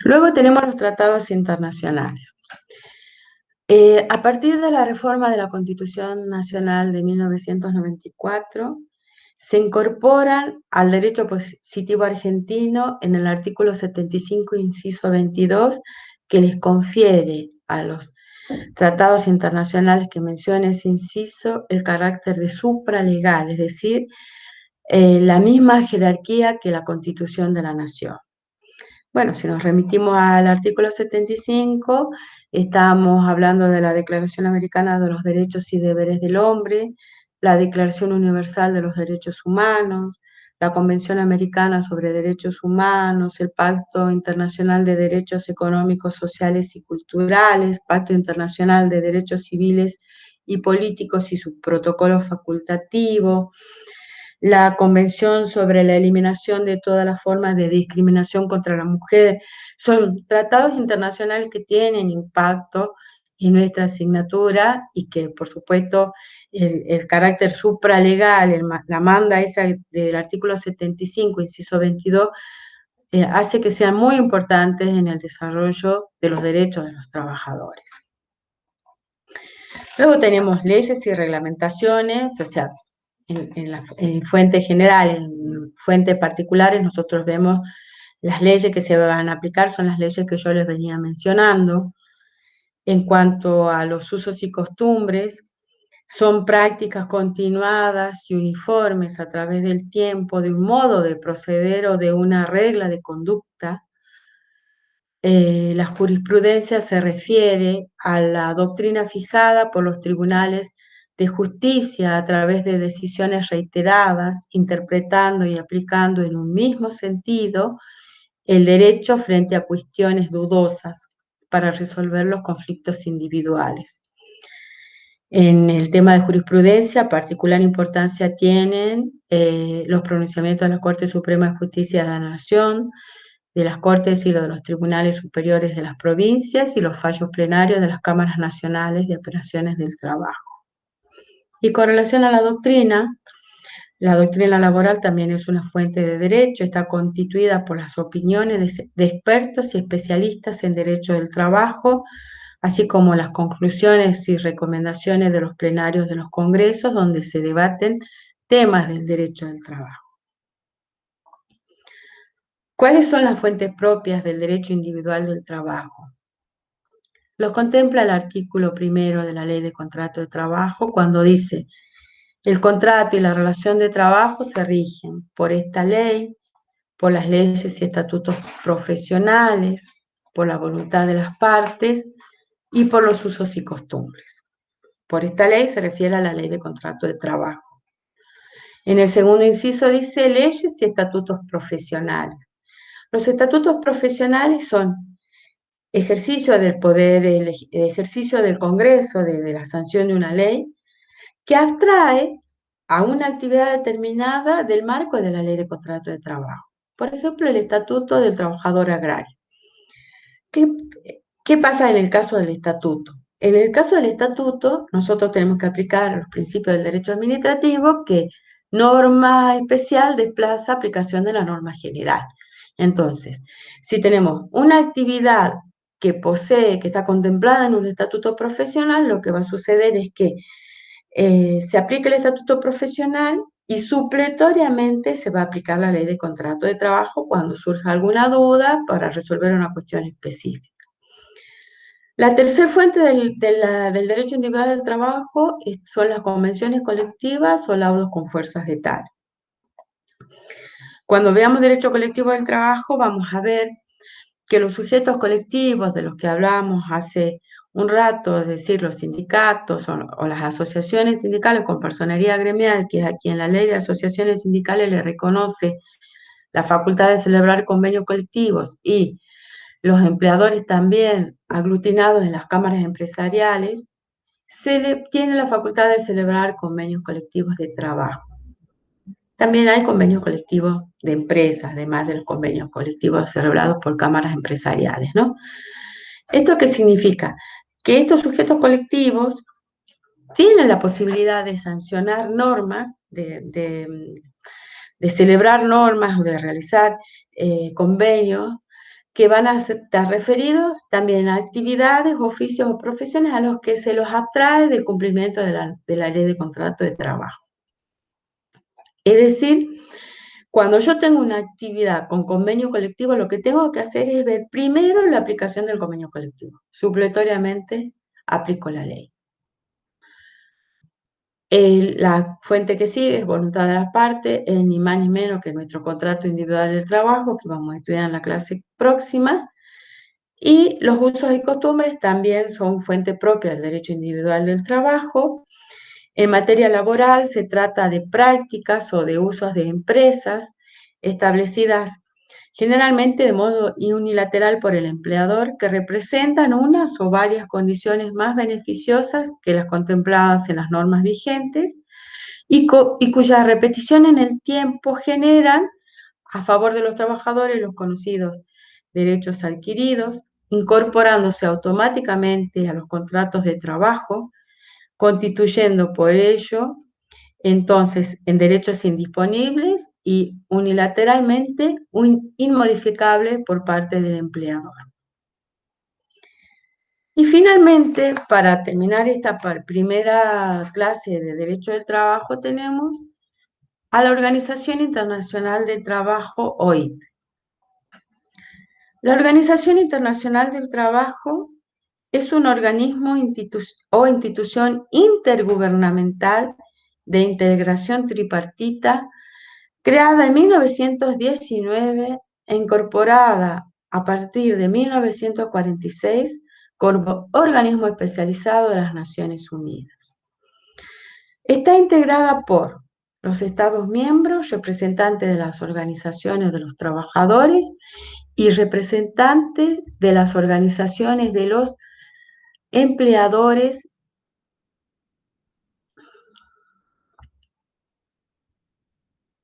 Luego tenemos los tratados internacionales. A partir de la reforma de la Constitución Nacional de 1994, se incorporan al derecho positivo argentino en el artículo 75, inciso 22, que les confiere a los tratados internacionales que menciona ese inciso el carácter de supralegal, es decir, la misma jerarquía que la Constitución de la Nación. Bueno, si nos remitimos al artículo 75, estamos hablando de la Declaración Americana de los Derechos y Deberes del Hombre, la Declaración Universal de los Derechos Humanos, la Convención Americana sobre Derechos Humanos, el Pacto Internacional de Derechos Económicos, Sociales y Culturales, Pacto Internacional de Derechos Civiles y Políticos y su protocolo facultativo, la Convención sobre la Eliminación de todas las formas de discriminación contra la mujer. Son tratados internacionales que tienen impacto en nuestra asignatura y que, por supuesto, el carácter supralegal, la manda esa del artículo 75, inciso 22, hace que sean muy importantes en el desarrollo de los derechos de los trabajadores. Luego tenemos leyes y reglamentaciones, o sea, en fuentes generales, en fuentes particulares, nosotros vemos las leyes que se van a aplicar, son las leyes que yo les venía mencionando. En cuanto a los usos y costumbres, son prácticas continuadas y uniformes a través del tiempo de un modo de proceder o de una regla de conducta. La jurisprudencia se refiere a la doctrina fijada por los tribunales de justicia a través de decisiones reiteradas, interpretando y aplicando en un mismo sentido el derecho frente a cuestiones dudosas para resolver los conflictos individuales. En el tema de jurisprudencia, particular importancia tienen los pronunciamientos de la Corte Suprema de Justicia de la Nación, de las Cortes y de los Tribunales Superiores de las provincias y los fallos plenarios de las Cámaras Nacionales de Operaciones del Trabajo. Y con relación a la doctrina laboral también es una fuente de derecho, está constituida por las opiniones de expertos y especialistas en derecho del trabajo, así como las conclusiones y recomendaciones de los plenarios de los congresos donde se debaten temas del derecho del trabajo. ¿Cuáles son las fuentes propias del derecho individual del trabajo? Lo contempla el artículo 1 de la Ley de Contrato de Trabajo cuando dice: el contrato y la relación de trabajo se rigen por esta ley, por las leyes y estatutos profesionales, por la voluntad de las partes y por los usos y costumbres. Por esta ley se refiere a la Ley de Contrato de Trabajo. En el segundo inciso dice leyes y estatutos profesionales. Los estatutos profesionales son ejercicio del poder, el ejercicio del Congreso, de la sanción de una ley, que abstrae a una actividad determinada del marco de la Ley de Contrato de Trabajo. Por ejemplo, el Estatuto del Trabajador Agrario. ¿Qué, qué pasa en el caso del estatuto? En el caso del estatuto, nosotros tenemos que aplicar los principios del derecho administrativo, que norma especial desplaza aplicación de la norma general. Entonces, si tenemos una actividad que posee, que está contemplada en un estatuto profesional, lo que va a suceder es que se aplica el estatuto profesional y supletoriamente se va a aplicar la ley de contrato de trabajo cuando surja alguna duda para resolver una cuestión específica. La tercera fuente del derecho individual del trabajo son las convenciones colectivas o laudos con fuerzas de tal. Cuando veamos derecho colectivo del trabajo, vamos a ver que los sujetos colectivos de los que hablamos hace un rato, es decir, los sindicatos o las asociaciones sindicales con personería gremial, que es a quien la ley de asociaciones sindicales le reconoce la facultad de celebrar convenios colectivos, y los empleadores también aglutinados en las cámaras empresariales, tienen la facultad de celebrar convenios colectivos de trabajo. También hay convenios colectivos de empresas, además de los convenios colectivos celebrados por cámaras empresariales, ¿no? ¿Esto qué significa? Que estos sujetos colectivos tienen la posibilidad de sancionar normas, de celebrar normas o de realizar convenios que van a estar referidos también a actividades, oficios o profesiones a los que se los abstrae del cumplimiento de la ley de contrato de trabajo. Es decir, cuando yo tengo una actividad con convenio colectivo, lo que tengo que hacer es ver primero la aplicación del convenio colectivo. Supletoriamente, aplico la ley. La fuente que sigue es voluntad de las partes, es ni más ni menos que nuestro contrato individual del trabajo, que vamos a estudiar en la clase próxima. Y los usos y costumbres también son fuente propia del derecho individual del trabajo. En materia laboral se trata de prácticas o de usos de empresas establecidas generalmente de modo unilateral por el empleador, que representan unas o varias condiciones más beneficiosas que las contempladas en las normas vigentes y cuya repetición en el tiempo generan a favor de los trabajadores los conocidos derechos adquiridos, incorporándose automáticamente a los contratos de trabajo, constituyendo por ello entonces en derechos indisponibles y unilateralmente inmodificable por parte del empleador. Y finalmente, para terminar esta primera clase de Derecho del Trabajo, tenemos a la Organización Internacional del Trabajo, OIT. La Organización Internacional del Trabajo es un organismo o institución intergubernamental de integración tripartita creada en 1919 e incorporada a partir de 1946 como organismo especializado de las Naciones Unidas. Está integrada por los Estados miembros, representantes de las organizaciones de los trabajadores y representantes de las organizaciones de los empleadores